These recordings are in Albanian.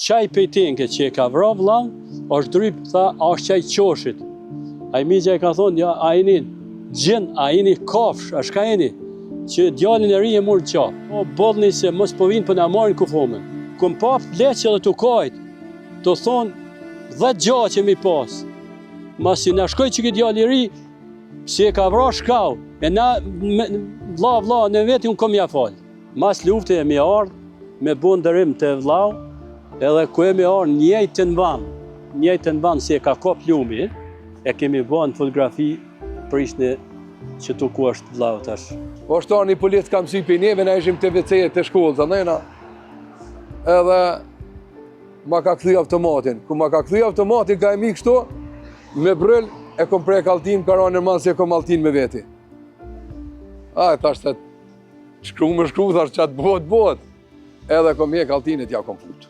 qaj pejtenke që e ka vra vlau, është dryp, tha, është qaj qoshit. A i migja e ka thonë, ja, a jeni gjën, a jeni kafsh, a shka jeni, që djallin e ri e murë qa. O, bodhni se mos po vinë për në marrin kufomen. Këm pap leqe dhe të kajt, të thonë, 10 gja që mi pas. Masi në shkoj që këtë djallin e ri, si e ka vra shkau, e na, vla, në veti unë kom ja falë. Mas lufte e mi ardhë, me bu ndërim të vlau, edhe ku e mi ardhë njëjtë në vanë, si e ka kop lumi, e kemi bën fotografi për ishte që tu ku është vlau tash. Po është një polic kam sy për neve, na ishim të WC-et të shkollës, anëjna. Edhe ma ka këthy automatin. Ku ma ka këthy automatin, ka e mi kështu, me bryll, e kom prej kaltin, ka ra nërman si e kom altin me veti. A, tash të shkru, tash që atë bot. Edhe kom je kaltinit, ja kom fut.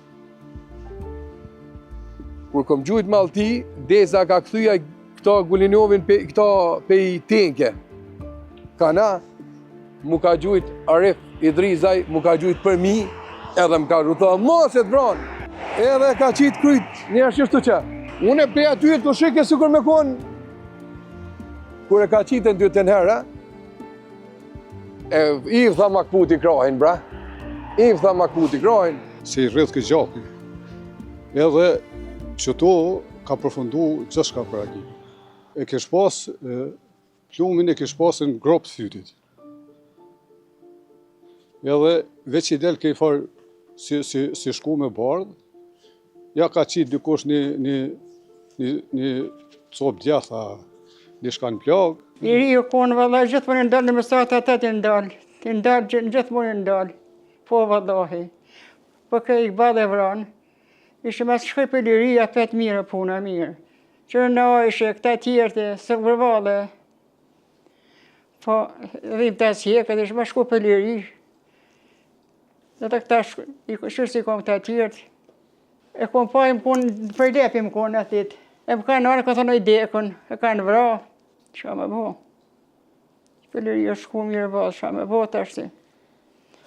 Kur kom gjujt me alti, deza ka këthyja këta Gulinovin, këta pej tenke. Ka na, mu ka gjujt Arif Idrizaj, mu ka gjujt për mi, edhe më ka rruta, mos e të vranë. Edhe ka qitë kryt, një është qështu që. Unë e prej aty të shike sikur me konë. Kur e ka qitë në dytën herë, i tha makputi krahin, bra. I tha makputi krahin. Si rrëth këtë gjaki. Edhe qëto ka përfundu gjithë shka për agi. E kesh pas, plumin e kesh pas në gropë fytit. Edhe veç i del kej farë si shku me bardhë, ja ka qitë dykosh një copë djatha, një shkan plagë. I ri u konë, valla, gjithë më në ndalë në mësat atë të ndalë. Të ndalë, gjithë më në ndalë. Po, vallahi. Po këj i këbadhe vranë. Ishte mas shkoj për liria, petë mirë, puna mirë. Që në ishe, këta tjertë, së vërvale. Po, dhim të asjekët, ishte mas shkoj për liri. Dhe të këta shkoj si kom këta tjertë. E kom pa i më konë, për lepi më konë atit. E më kanë arë, ka thonë i dekën, e kanë vra. Qa me bo? Për liri është shku mirë vallë, qa me bo të ashti.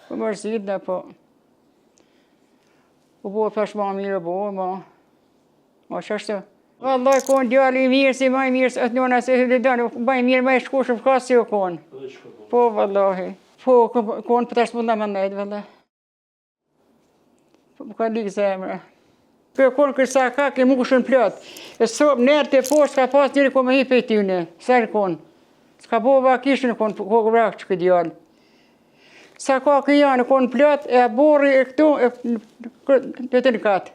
Po mërzit në po. Po bo pash ma mirë bo, ma qashtu. Vallaj, konë djali mirë, si maj mirë, se atë njona se të dani, maj mirë, maj shkushëm, ka si o konë. Po, vallahi. Po, konë për tash mund në më nejtë, vallaj. Po, më ka likë zemra. Për konë kërsa ka, ke mushën plot. E sopë, nërë të poshtë, ka pas njëri ko me hi për tyne, sërë konë. Ska bo vakishën konë, ko vrakë që këtë djali. Sa ka këjanë konë plot, e borri e këtu, e të në katë.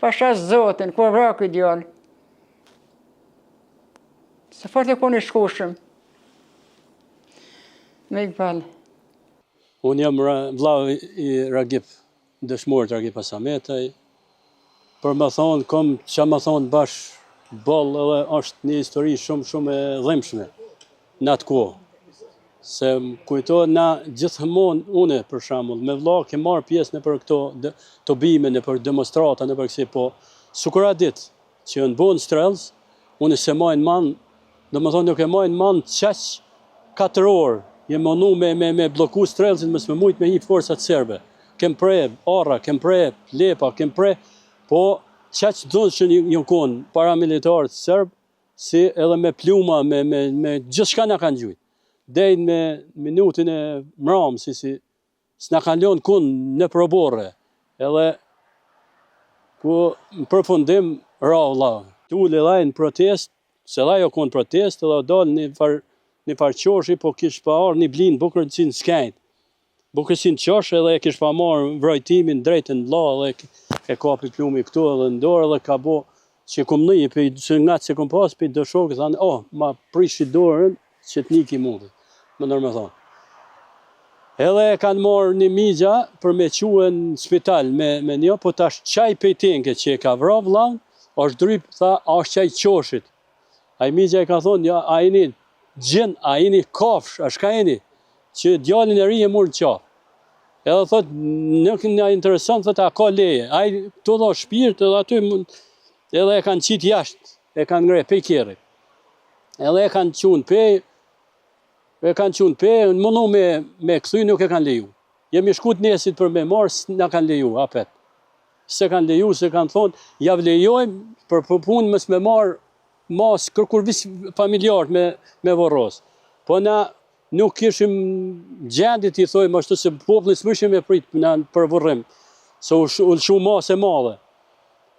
Pashas zotin, ko vrakë këtë djali. Se fort e konë i shkushëm. Me i këpallë. Unë jam vlau i Ragip, dëshmorët Ragip Asametaj. Për më thonë, kom që më thonë bashkë bollë, edhe është një histori shumë e dhimshme në atë kohë. Se më kujtojnë na gjithmonë une, për shembull, me vlla ke marrë pjesë në për këto të bime, në për demonstrata, në për kësi, po sukura ditë që në bon strelës, unë se majnë manë, dhe më thonë nuk e majnë manë qaq 4 orë, jem mënu me bloku strelësin, mësë me mujtë me një forsat serbe. Kem prej arra, kem prej lepa, kem prej, po qaq dhënë që një konë paramilitarët serbë, si edhe me pluma, me gjithë shka nga kanë gjujtë. Dejnë me minutin e mramë, si s'na kanë lënë kunë në proborre. Edhe ku në përfundim ra vlla. Tu le lajnë protest, se la jo konë protest, edhe dalë një farë qoshi, po kish pa arë një blinë bukër që në skajtë. Bukër që në qosh edhe e kish pa marë vrajtimin drejtën vlla, edhe e kapi plumi këtu edhe në dorë, edhe ka bo që kom një, që nga që kom pas, për dë shokë, thanë, ma prishi dorën, që të niki mundë, më nërë me thonë. Edhe e kanë marrë një migja për me quë në spital me një, po tash qaj pejtenke që e ka vra vllaun, është dryp, tha, është qaj qoshit. A i migja e ka thonë, ja, a jeni gjën, a jeni kafsh, a shka jeni, që djallin e ri e murë qa. Edhe thot, nuk nga interesant, thot, a ka leje. A i të dha shpirt, edhe aty, edhe e kanë qitë jashtë, e kanë ngre pej kjerit. Edhe e kanë qunë pej, në mënu me këthy nuk e kanë leju. Jemi shkut nesit për me marë, s'na kanë leju, apet. se kanë leju, se kanë thonë, ja vlejojmë për punë mos me marë mas kërkurvis familjarët me Vorros. Po na nuk kishim gjendit i thojmë ashtu se populli s'mëshim me prit për vorrim, se u lshu masë e madhe.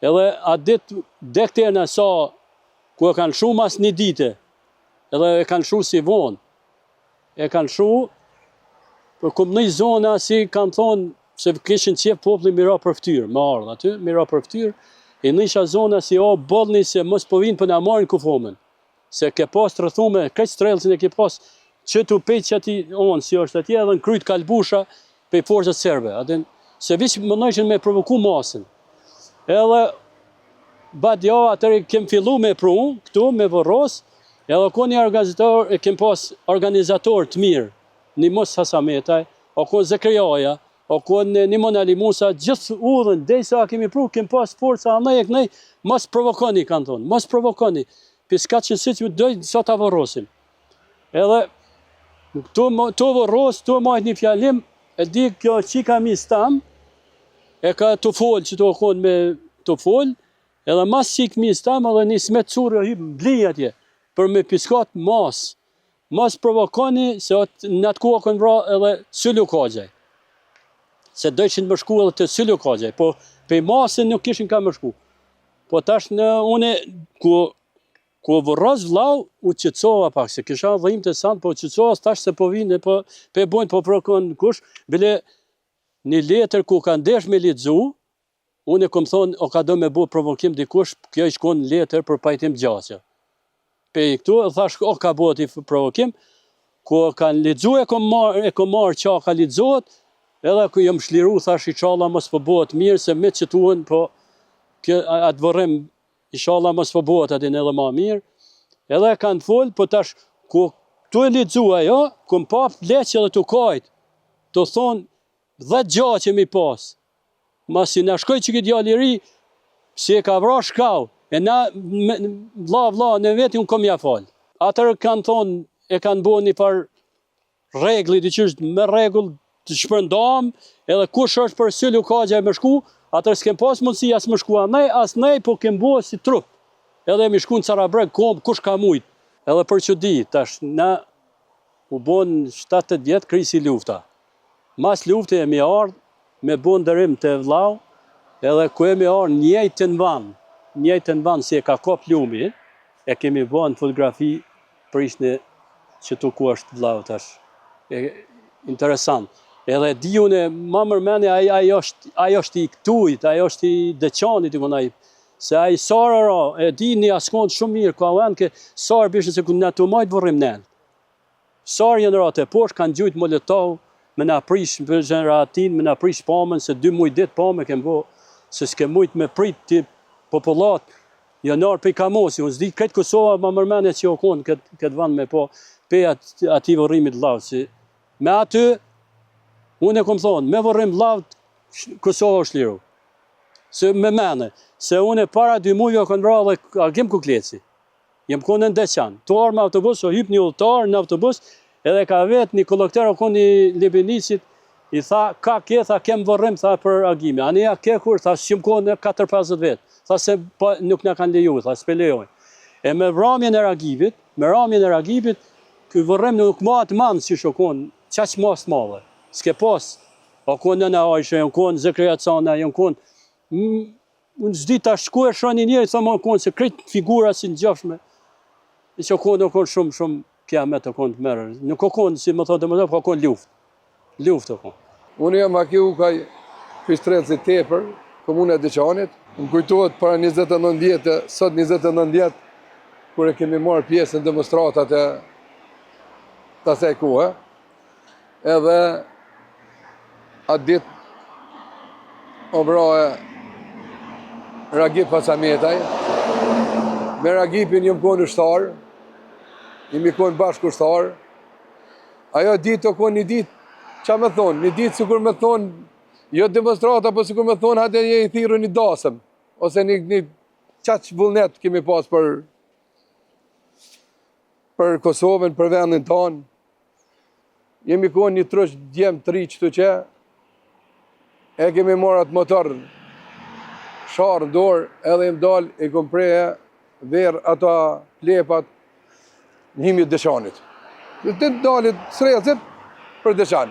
Edhe atë ditë dekterna sa ku e kanë lshu mas një dite, edhe e kanë lshu si vonë. E kanë lshu, për kom një zona si kanë thonë, se kishin qef populli mira për ftyrë, me ardhë aty, mira për ftyrë, e nisha zona si o bollni se mos po vinë për na marrin kufomen. Se ke pas të rëthume, këtë strelësin e ke pas që të pejtë që ati onë, si është atje, edhe në kryt kalbusha pe forcët serbe. Atin, se vishë më nëjshin me provoku masën. Edhe, badja, atër kem fillu me pru, këtu, me Vorros, edhe ko një organizator, e kem pas organizator të mirë, një Mos Hasametaj, o ko Zekriaja, o ko një Monali Musa, gjithë udhën, dhejsa kemi pru, kem pas forca, anaj e kënej, mos provokoni, kanë thonë, mos provokoni. Piska që si që dojnë sa të Vorrosim. Edhe, të Vorros, të majtë një fjalim, e di kjo qika mis tam, e ka të folë që të okon me të folë, edhe mas qik mis tam, edhe një smet curë e hypë bli atje, për me piskat mas. Mas provokoni, se në atë ku okon vra edhe Sylu Kagjaj. Se dojshin më shku edhe të Sylu Kagjaj, po pe masën nuk kishin ka më shku. Po tash në une, ku Vorros vlau, u qëtësova pak, se kisha dhejmë të santë, po u qëtësova tash se po vinë, po pe bojnë, po provokon kush, bile një letër ku ka ndesh me lexu, unë e kom thonë, o ka do me bo provokim dikush, kjo i shkon letër për pajtim gjasja. Pe këtu, thash, o ka bo ati provokim, ku kanë lexu e kom marë qa ka lexuat, edhe ku jam shliru, thash, i qalla mos po bohet mirë, se me që tuhen, po atë vërrim, i qalla mos po bohet atin edhe ma mirë, edhe kanë folë, po tash, ku tu e lexu ajo, ku më pap leqë edhe të kajtë, të thonë, 10 gjatë që mi pas. Masi na shkoj që këtë djali i ri, si e ka vra shkau, e na, vla, në veti unë kom ja falë. Atër kanë thonë, e kanë bo një par regli, të qështë me regull të shpërndam, edhe kush është për Sylu Kagjaj me shku, atër s'kem pas mundësi as me shku as nej, po kem bo si trup. Edhe mi shku në Carabreg, kush ka mujt. Edhe për që di, tash, na u bon 7-8 vjetë krisi lufta. Mas lufte e mi ardhë, me bo ndërim të vlau, edhe ku e mi ardhë njëjtë në vanë si e ka kop lumi, e kemi bo në fotografi për ishte që tu ku është vlau tash. Interesant. Edhe di unë, ma mërmeni, ajo është i këtujt, ajo është i deqanit, se ajo sarë ra, e di një askon shumë mirë, ka uenë ke sarë bishën se ku në të majtë vërrim nënë. Sarë jenë ra të poshë, kanë gjujtë Molotov, me na prish për generatin, me na prish pamën, se 2 muj dit pamë kem bo, se s'ke mujt me prit të popullat, janar pe kamosi, unë zdi këtë Kosova ma mërmene që o konë këtë vand me po, pe ati vërrimit lavë, si me aty, unë e kom thonë, me vërrim lavë, Kosova është liru, se me mene, se unë e para 2 mujve kënë vra dhe agim kukleci, jem konë në ndeqan, të arë me autobus, o hyp një ullëtar në autobus, edhe ka vetë një kolokter o konë një Libenisit, i tha, ka ke, tha, kem vërrim, tha, për agimi. A një ke kur, tha, shimë konë 4-50 vetë. Tha, se nuk në kanë leju, tha, s'pelejojnë. E me ramjen e Ragibit, këj vërrim nuk ma atë manë, si shë konë, qaq mas madhe. S'ke pas, o konë nëna Ajshe, o konë Zekria Cana, o konë, unë zdi ta shku e shoni njëri, tha, ma konë, se kretë figura si në gjafshme, i që konë, o konë shumë, kja me të konë të merë. Nuk o konë, si më thotë më thotë, ka konë luft. Luft o konë. Unë jam akiu ka pistrelës i tepër, komune e Deqanit. Më kujtohet para 29 vjetë, sot 29 vjetë, kër e kemi marrë pjesën në demonstratat e të asaj kohë. Edhe atë ditë o vra e Ragip Hasametaj. Me Ragipin jëmë konë ushtarë, jemi konë bashkë ushtarë. Ajo ditë o konë një ditë, qa me thonë, një ditë sikur me thonë, jo demonstrata, po sikur me thonë, hajde je i thiru një dasëm, ose një qaq vullnet kemi pas për Kosovën, për vendin tonë. Jemi konë një trush djemë 3 qëtu që, e kemi marrë atë motor sharë në dorë, edhe im dal e kom preje verë ata plepat në himjet dëshanit. Të dalit srecit për dëshan.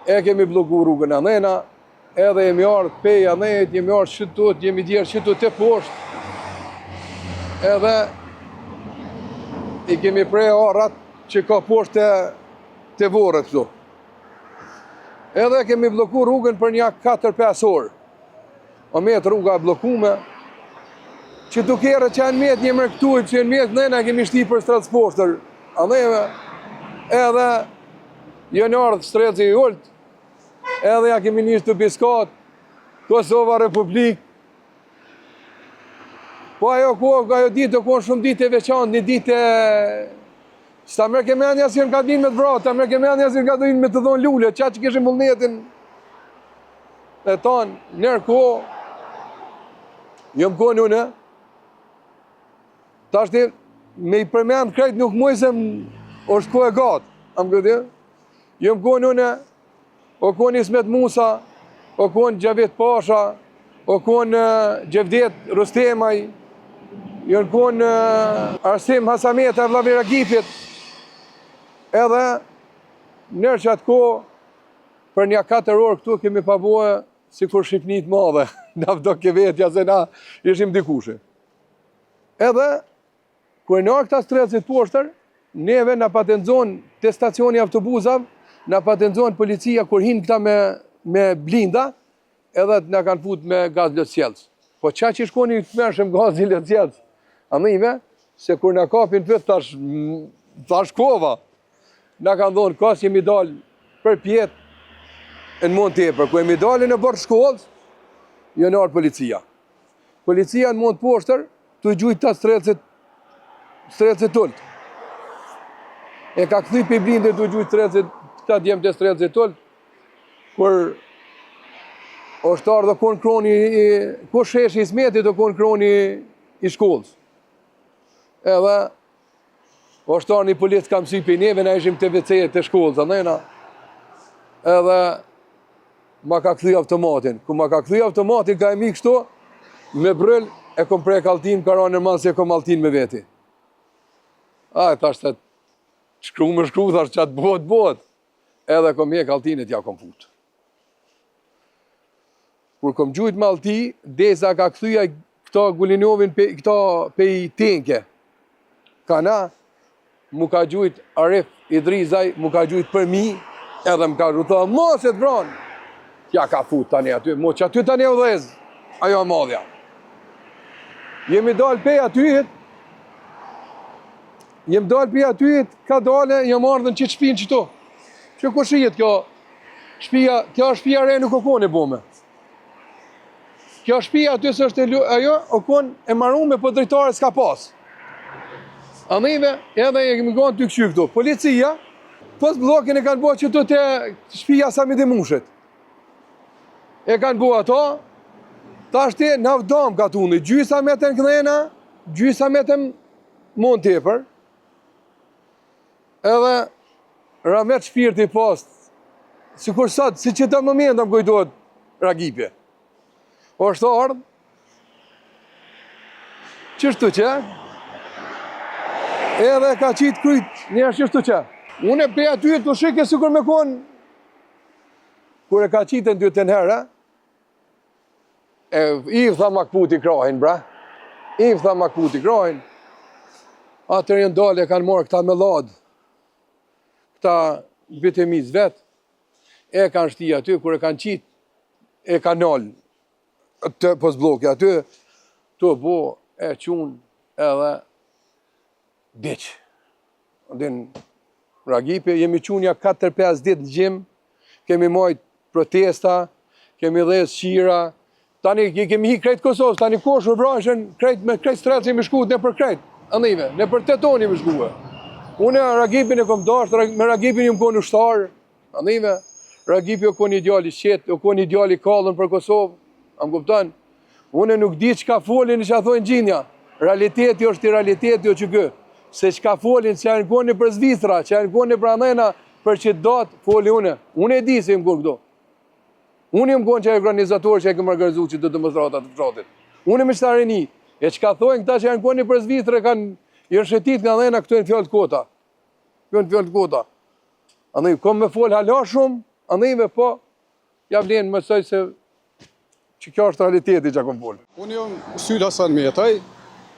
E kemi bloku rrugën anena, edhe jemi ardhë pej anet, jemi ardhë shqytut, jemi djerë shqytut të poshtë, edhe i kemi preje arrat që ka poshtë të vorët këtu. Edhe kemi bloku rrugën për një 4-5 orë. O metë rruga blokume, që tukere që janë metë një mërktuj, që janë metë nëjna kemi shti për stratës poshtër. Aneve, edhe janë ardhë stratës i ullët, edhe ja kemi njështë të Biskat, Kosova Republik. Po ajo ditë, do konë shumë ditë e veçantë, një ditë e... Sta mërë kemenja si në ka vinë me të vratë, ta mërë kemenja si në ka vinë me të dhonë lullë, qa që kishë vullnetin e tanë, nërë ko, jëmë konë une, ta shti me i përmenë krejt nuk muj se është ko e gatë, amë këtë, jëmë konë une, o konë Ismet Musa, o konë Gjavit Pasha, o konë Gjevdet Rustemaj, jënë konë Arsim Hasamet e Vladimir Agipit, edhe nërë që atë ko, për një 4 orë këtu kemi pavojë si kur Shqipnit madhe, na vdo ke vetja se na ishim dikushe. Edhe, kër në këta strecit poshtër, neve na patenzon të stacioni autobuzav, na patenzon policia kur hinë këta me blinda, edhe na kanë fut me gaz lëtsjelës. Po qa që shkoni të mërshëm gaz lëtsjelës? Anime, se kur na kapin të tash kova, na kanë dhonë kas jemi dalë për pjetë në mund tepër. Ku jemi dalë në bërë shkollës, jënë arë policia. Policia në mund poshtër, të gjujtë ta strecit tullët. E ka këthy për i blindë të gjujtë strecit, këta djemë të strecit tullët, kur oshtarë dhe konë kroni, kur shesh i Ismetit dhe konë kroni i shkollës. Edhe, oshtarë një policë kam sy për neve, na ishim të VC të shkollës, anena, edhe ma ka këthy automatin. Ku ma ka këthy automatin, ka e mi kështu, me bryll, e kom prej kaltin, ka ranë nërmanë se e kom altin me veti. A, e thashtë të shkru me shkru, thashtë që atë bot, edhe kom je kaltinit, ja kom fut. Kur kom gjujt me alti, desa ka këthyja këta Gulinovin, këta pe i tenke. Kana, mu ka gjujt Arif Idrizaj, mu ka gjujt për mi, edhe më ka rruta, mos e të vranë. Ja ka fut tani aty, mo që aty tani u dhez, ajo e madhja. Jemi dalë pe atyhet, ka dale, jam ardhën që të shpinë qëto. Që ku shijet kjo shpia re nuk o kone bome. Kjo shpia aty së është ajo, o kone e marume, po drejtare s'ka pas. Anime, edhe e kemi gënë të këqy këtu. Policia, pos blokin e kanë bua që të shpia Sami Dimushit. E kanë bua ato, ta shte në vdam ka tunë, gjysa me të në këdhena, gjysa me të mund tepër, edhe ramet shpirti post, si kur sot, si që të moment më kujtojt Ragipje. O është ardhë, qështu që, edhe ka qitë kryt një qështu që. Unë e pe aty të shike si kur me konë, kur e ka qitë në 2 herë, i tha makputi krahin, bra. I tha makputi krahin. Atër jenë dole kanë morë këta me ladë, këta bitemiz vetë, e kanë shti aty, kur e kanë qitë, e kanë nalë, të posblokë aty, të bo e qunë edhe beqë. Din Ragipi, jemi qunja 4-5 ditë në gjimë, kemi majtë protesta, kemi dhez shira, tani kemi hi krejtë Kosovës, tani koshë vrashën, me krejtë stretës jemi shkuët, ne për krejtë, andime, ne për 8 tonë jemi shkuë. Une Ragipin e kom dashtë, me Ragipin jëmë konë ushtarë, andime, Ragipi o konë ideali shqetë, o konë ideali kallën për Kosovë, am kuptan, une nuk di që ka folin që a thojnë gjinja, realiteti është i realiteti o që gë, se që ka folin që janë koni për Zvitra, që janë koni për anena, për që datë foli une e di se jëmë konë këto. Unë jam konë që e organizator që e kemë organizu që të demonstratat të fshatit. Unë jam meqtar i ri. E çka thonë këta që janë konë për zvitre janë shëtit nga dhena këtu janë fjalë të kota. Këtu janë fjalë të kota. Andaj kom me fol hala shumë, andaj me po ja vlen mësoj se që kjo është realiteti që kom fol. Unë jam Syl Hasan Metaj,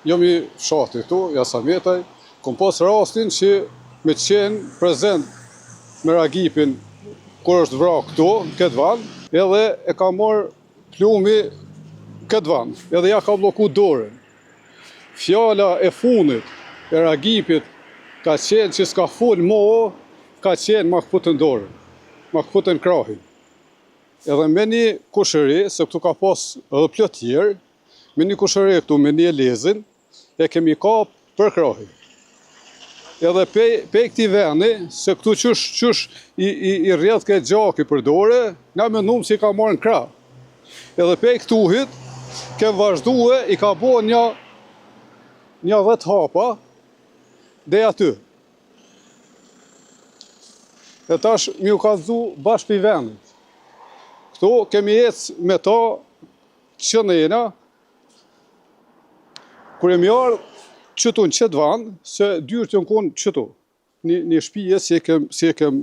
jam i fshatit këtu, i Hasan Metaj, kom pas rastin që me qenë prezent me Ragipin kur është vrar këtu, këtë vend, edhe e ka marrë plumi këtë vend, edhe ja ka bloku dorën. Fjala e fundit e Ragipit ka qenë që s'ka fol mo, ka qenë ma këputën dorën, ma këputën krahin. Edhe me një kushëri, se këtu ka pas edhe plot tjerë, me një kushëri këtu me një lezin, e kemi kap për krahin. Edhe pe këti vendi, se këtu qysh i rrjedh këtë gjaki për dore, nga me numë që i ka marrë në krah. Edhe pe këtuhit, ke vazhdue, i ka bo një 10 hapa, dhe aty. E tash mi u ka dhu bashkë për vendit. Këtu kemi ecë me ta qënena, kur e mi ardhë qëtu në qëtë vanë, se dyrë të në konë qëtu. Një shpije si e kem,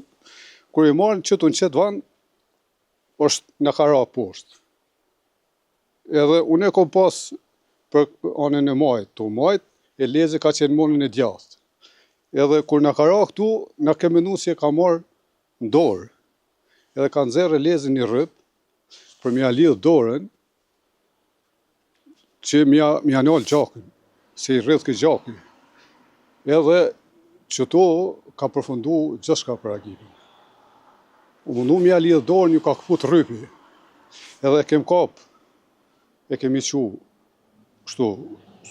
kur e marë qëtu në qëtë vanë, është në kara poshtë. Edhe unë e kom pas për anën e majtë, të majtë, e leze ka qenë monën e djathë. Edhe kur në kara këtu, në ke menu si e ka marë në dorë. Edhe ka nëzere lezën një rëpë, për mja lidhë dorën, që mja nalë gjakën, se i rrëdhë këtë gjakën. Edhe qëto ka përfundu gjithçka për Ragipin. Mundu mja lidhë dorën, ju ka këput rëpi. Edhe kem kapë, e kemi qu, kështu,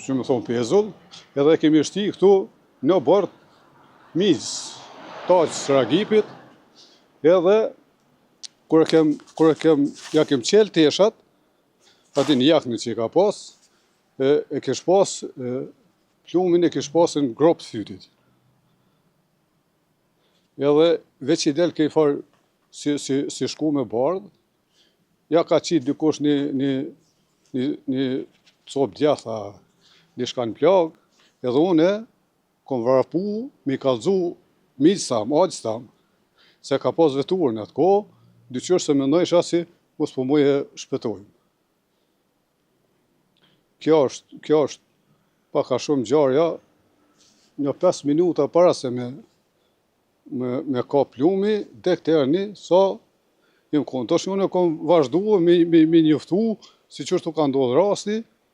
që më thonë pezull, edhe kemi shti këtu në bord mizë, taqës Ragipit, edhe ja kem qelë teshat, ati një jaknë që i ka pas, e kesh pas, plumin e kesh pas në gropë të fytit. Edhe veç i del kej farë si shku me bardhë, ja ka qitë dikush një copë djatha, një shkanë plagë, edhe une kom vrapu, mi kalzu miqësam, aqësam, se ka pas veturën atë ko, dyqysh se mendojsha si mos po muj e shpetojmë. Kjo është paka shumë gjarja, një 5 minuta para se me ka plumi, dhe këtë erni, sa jem konë. Tosh unë e kom vazhdu, mi njëftu, si qështu ka ndodhë rasti,